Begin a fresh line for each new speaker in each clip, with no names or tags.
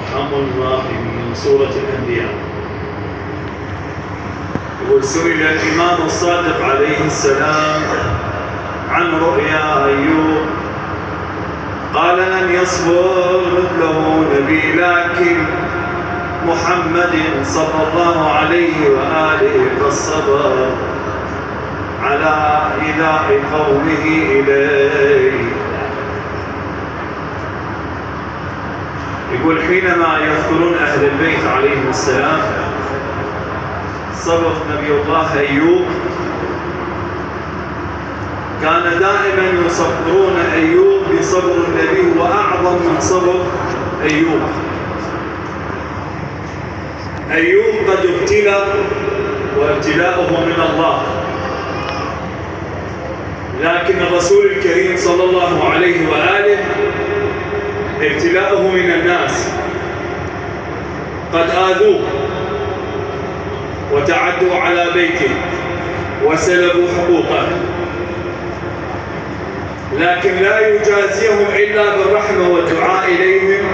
أرحم الراحمين، سورة الأنبياء. يقول: سئل الإمام الصادق عليه السلام عن رؤيا أيوب قال: لم يصبر مثله نبي، لكن محمد صلى الله عليه وآله قد صبر على إيذاء قومه إليه. يقول: حينما يذكرون أهل البيت عليهم السلام صبر نبي الله أيوب، كان دائما يصبرون أيوب بصبر النبي وأعظم من صبر أيوب. أيوب قد ابتلى وابتلاؤه من الله، لكن الرسول الكريم صلى الله عليه وآله ابتلاؤه من الناس، قد آذوه وتعدوا على بيته وسلبوا حقوقه، لكن لا يجازيهم إلا بالرحمة والدعاء إليهم،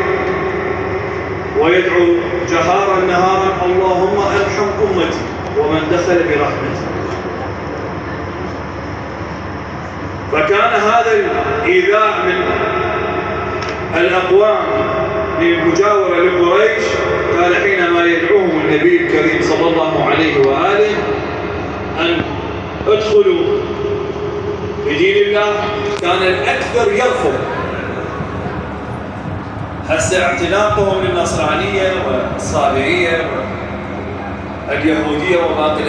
ويدعو جهارا نهارا: اللهم ارحم أمتي ومن دخل برحمتي. فكان هذا الإيذاء من الأقوام للمجاورة لقريش، قال حينما يدعوهم النبي الكريم صلى الله عليه وآله أن ادخلوا بدين الله، كان الأكثر يرفض. هسه اعتناقهم للنصرانية والصابئية واليهودية وباقي